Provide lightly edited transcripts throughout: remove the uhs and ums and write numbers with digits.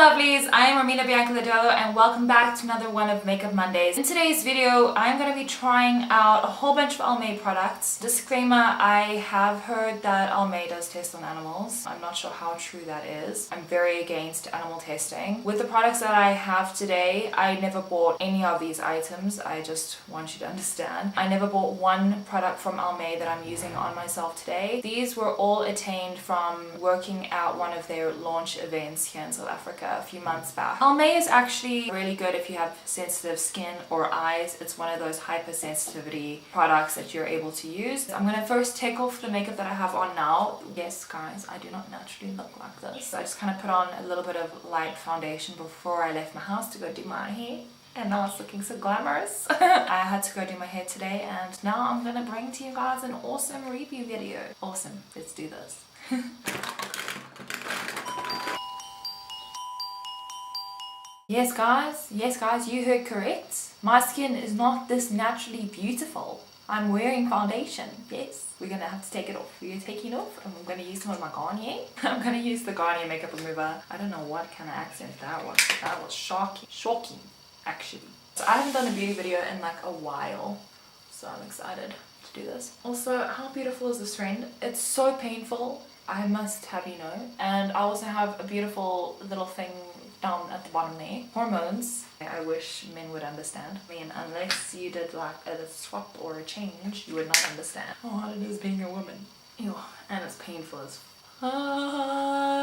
lovelies, I am Romina Bianca and welcome back to another one of Makeup Mondays. In today's video, I'm going to be trying out a whole bunch of Almay products. Disclaimer, I have heard that Almay does test on animals. I'm not sure how true that is. I'm very against animal testing. With the products that I have today, I never bought any of these items. I just want you to understand. I never bought one product from Almay that I'm using on myself today. These were all attained from working at one of their launch events here in South Africa a few months back. Almay is actually really good if you have sensitive skin or eyes. It's one of those hypersensitivity products that you're able to use. I'm gonna first take off the makeup that I have on now. Yes guys, I do not naturally look like this. So I just kind of put on a little bit of light foundation before I left my house to go do my hair. And now it's looking so glamorous. I had to go do my hair today and now I'm gonna bring to you guys an awesome review video. Awesome, let's do this. Yes guys, you heard correct. My skin is not this naturally beautiful. I'm wearing foundation, yes. We're gonna have to take it off. We're taking it off and I'm gonna use some of my Garnier. I'm gonna use the Garnier makeup remover. I don't know what kind of accent that was. That was shocking actually. So I haven't done a beauty video in like a while, so I'm excited to do this. Also, how beautiful is this trend? It's so painful, I must have you know. And I also have a beautiful little thing down at the bottom there. Hormones. I wish men would understand. I mean, unless you did like a swap or a change, you would not understand how hard it is being a woman. Ew. And it's painful as fudge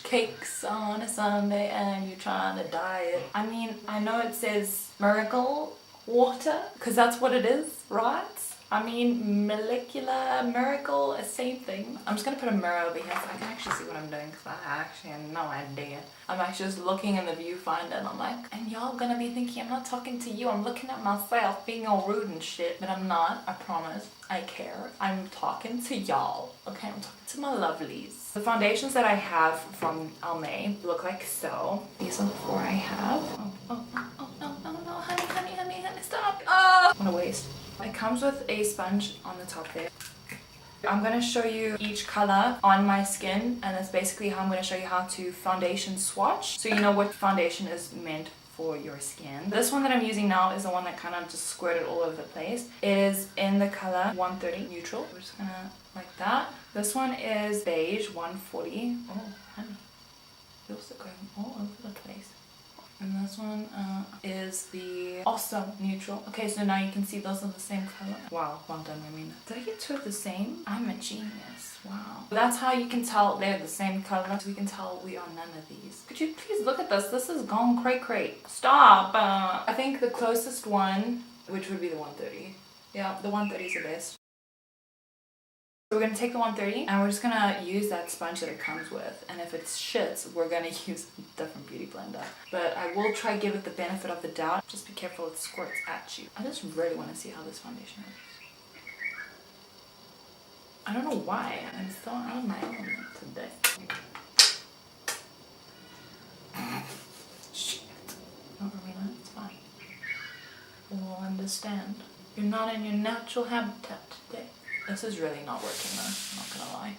cakes on a Sunday and you're trying to diet. I mean, I know it says miracle water because that's what it is, right? I mean, molecular miracle, same thing. I'm just gonna put a mirror over here so I can actually see what I'm doing because I actually have no idea. I'm actually just looking in the viewfinder and I'm like, and y'all gonna be thinking I'm not talking to you, I'm looking at myself being all rude and shit. But I'm not, I promise. I care. I'm talking to y'all. Okay, I'm talking to my lovelies. The foundations that I have from Almay look like so. These are the four I have. Oh, no, honey, stop. What a waste. It comes with a sponge on the top there. I'm going to show you each color on my skin, and that's basically how I'm going to show you how to foundation swatch so you know what foundation is meant for your skin. This one that I'm using now is the one that kind of just squirted all over the place. It is in the color 130 neutral. We're just going to like that. This one is beige 140. Oh honey, you're also going all over the place. And this one is the also neutral. Okay, so now you can see those are the same color. Wow, well done, Romina. Did I get two of the same? I'm a genius. Wow. That's how you can tell they're the same color. So we can tell we are none of these. Could you please look at this? This is gone cray. Stop. I think the closest one, which would be the 130. Yeah, the 130 is the best. So we're going to take the 130 and we're just going to use that sponge that it comes with. And if it's shit, we're going to use a different beauty blender. But I will try to give it the benefit of the doubt. Just be careful it squirts at you. I just really want to see how this foundation is. I don't know why. I'm so out of my element today. Shit. No, Romina, it's fine. We'll understand. You're not in your natural habitat today. This is really not working though, I'm not gonna lie.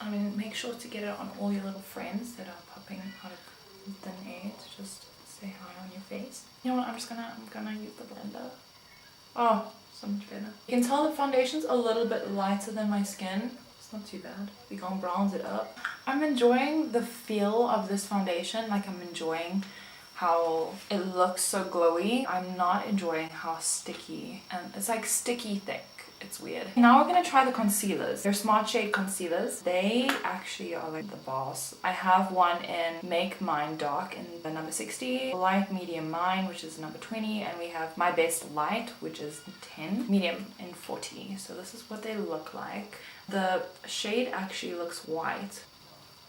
I mean, make sure to get it on all your little friends that are popping out of thin air to just say hi on your face. You know what, I'm gonna use the blender. Oh, so much better. You can tell the foundation's a little bit lighter than my skin. It's not too bad. We're gonna bronze it up. I'm enjoying the feel of this foundation, like I'm enjoying how it looks so glowy. I'm not enjoying how sticky, and it's like sticky thick. It's weird. Now we're gonna try the concealers. They're Smart Shade concealers. They actually are like the boss. I have one in Make Mine Dark in the number 60, Light Medium Mine, which is number 20, and we have My Best Light, which is 10, Medium in 40. So this is what they look like. The shade actually looks white,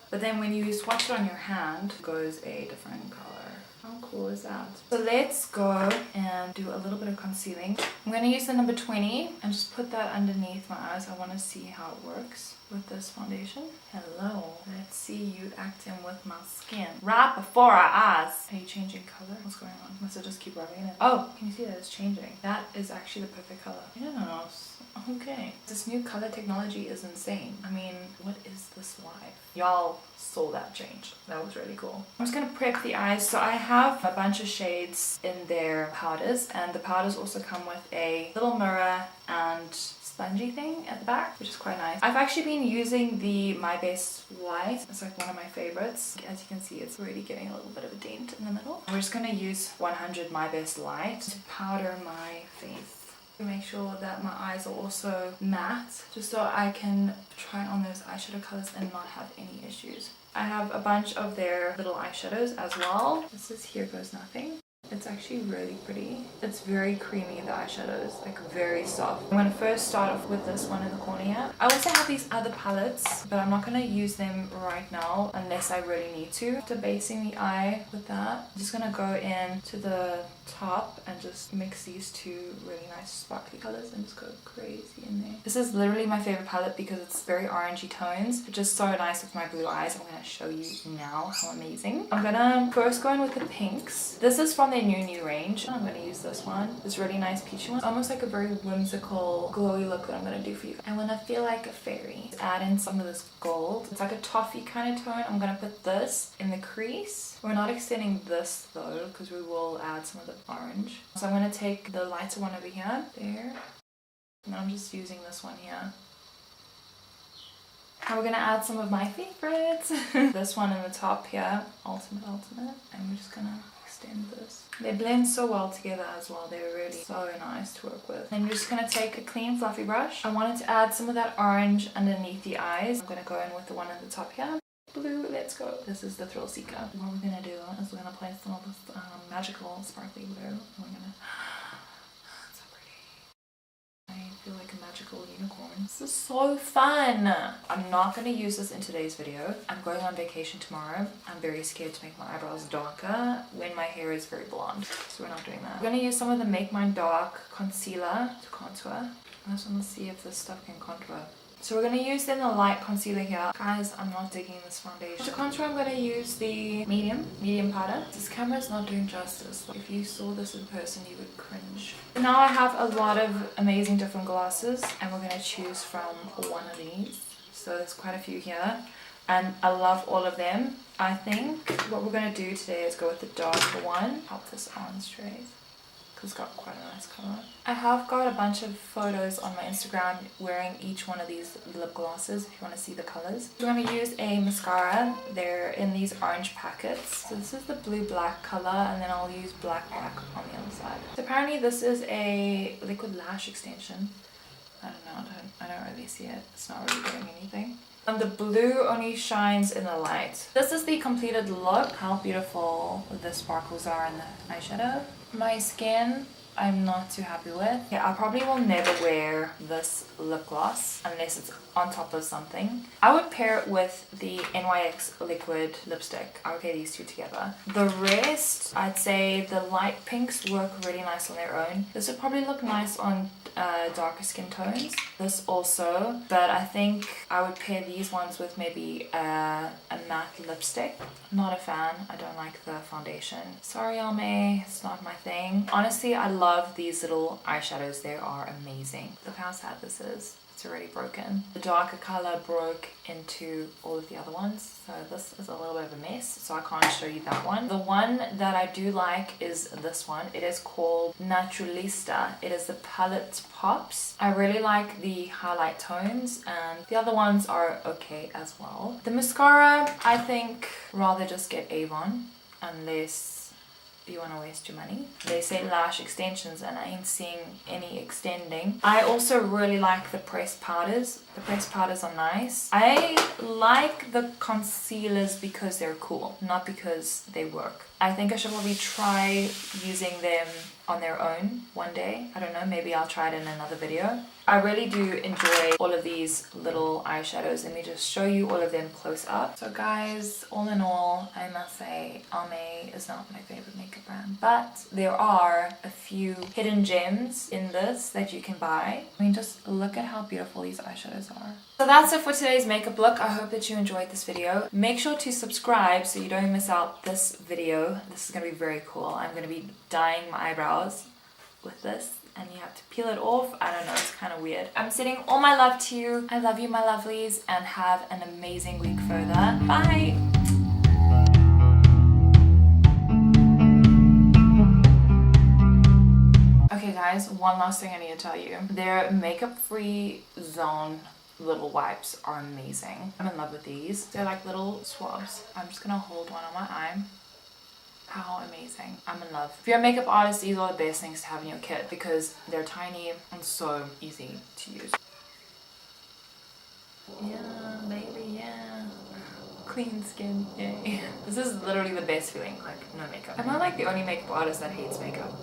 but then when you swatch it on your hand, it goes a different color. How cool is that? So let's go and do a little bit of concealing. I'm going to use the number 20 and just put that underneath my eyes. I want to see how it works with this foundation. Hello. Let's see you acting with my skin right before our eyes. Are you changing color? What's going on? Must I just keep rubbing it? Oh, can you see that it's changing? That is actually the perfect color. Yes. Okay. This new color technology is insane. I mean, what is this life? Y'all saw that change. That was really cool. I'm just gonna prep the eyes. So I have a bunch of shades in their powders, and the powders also come with a little mirror and spongy thing at the back, which is quite nice. I've actually been using the My Best Light. It's like one of my favorites. As you can see, it's already getting a little bit of a dent in the middle. We're just gonna use 100 My Best Light to powder my face. To make sure that my eyes are also matte, just so I can try on those eyeshadow colors and not have any issues. I have a bunch of their little eyeshadows as well. This is Here Goes Nothing. It's actually really pretty. It's very creamy, the eyeshadows, like very soft. I'm going to first start off with this one in the corner here. I also have these other palettes, but I'm not going to use them right now unless I really need to. After basing the eye with that, I'm just going to go in to the top and just mix these two really nice sparkly colors and just go crazy in there. This is literally my favorite palette because it's very orangey tones, but just so nice with my blue eyes. I'm going to show you now how amazing. I'm going to first go in with the pinks. This is from their new range. I'm going to use this one. This really nice peachy one. It's almost like a very whimsical glowy look that I'm going to do for you. I want to feel like a fairy. Add in some of this gold. It's like a toffee kind of tone. I'm going to put this in the crease. We're not extending this though because we will add some of the orange. So I'm going to take the lighter one over here. There. And then I'm just using this one here. Now we're going to add some of my favorites. This one in the top here. Ultimate. And we're just going to extend this. They blend so well together as well. They're really so nice to work with. And you're just going to take a clean fluffy brush. I wanted to add some of that orange underneath the eyes. I'm going to go in with the one at the top here. Blue, let's go. This is the Thrill Seeker. What we're going to do is we're going to place some of this magical sparkly blue. And we're going to... So pretty. I feel like a magical unicorn. This is so fun. I'm not going to use this in today's video. I'm going on vacation tomorrow. I'm very scared to make my eyebrows darker when my hair is very blonde. So we're not doing that. I'm going to use some of the Make Mine Dark concealer to contour. I just want to see if this stuff can contour. So we're going to use then the light concealer here. Guys, I'm not digging this foundation. To contour, I'm going to use the medium powder. This camera is not doing justice. If you saw this in person, you would cringe. Now I have a lot of amazing different glosses, and we're going to choose from one of these. So there's quite a few here, and I love all of them. I think what we're going to do today is go with the darker one. Pop this on straight. It's got quite a nice color. I have got a bunch of photos on my Instagram wearing each one of these lip glosses if you want to see the colors. So I'm going to use a mascara. They're in these orange packets. So this is the blue black color, and then I'll use black on the other side. So apparently this is a liquid lash extension. I don't know, I don't really see it. It's not really doing anything. And the blue only shines in the light. This is the completed look. How beautiful the sparkles are in the eyeshadow. My skin, I'm not too happy with. Yeah, I probably will never wear this lip gloss unless it's on top of something. I would pair it with the NYX liquid lipstick. I would pair these two together. The rest, I'd say the light pinks work really nice on their own. This would probably look nice on darker skin tones. This also, but I think I would pair these ones with maybe a matte lipstick. Not a fan. I don't like the foundation. Sorry, Almay, it's not my thing. Honestly, I love these little eyeshadows. They are amazing. Look how sad this is. It's already broken. The darker color broke into all of the other ones, so this is a little bit of a mess, so I can't show you that one. The one that I do like is this one. It is called Naturalista. It is the Palette Pops. I really like the highlight tones, and the other ones are okay as well. The mascara, I think rather just get Avon unless you want to waste your money. They say lash extensions and I ain't seeing any extending. I also really like the pressed powders. The pressed powders are nice. I like the concealers because they're cool, not because they work. I think I should probably try using them on their own one day. I don't know, maybe I'll try it in another video. I really do enjoy all of these little eyeshadows. Let me just show you all of them close up. So guys, all in all, I must say Almay is not my favorite makeup brand, but there are a few hidden gems in this that you can buy. I mean, just look at how beautiful these eyeshadows are. So that's it for today's makeup look. I hope that you enjoyed this video. Make sure to subscribe so you don't miss out this video. This is gonna be very cool. I'm gonna be dyeing my eyebrows with this, and you have to peel it off. I don't know, it's kind of weird. I'm sending all my love to you. I love you, my lovelies, and have an amazing week further. Bye! Okay guys, one last thing I need to tell you. Their makeup-free zone little wipes are amazing. I'm in love with these. They're like little swabs. I'm just gonna hold one on my eye. How amazing. I'm in love. If you're a makeup artist, these are the best things to have in your kit because they're tiny and so easy to use. Yeah, baby, yeah. Clean skin, yay. This is literally the best feeling, like no makeup. Am I like the only makeup artist that hates makeup?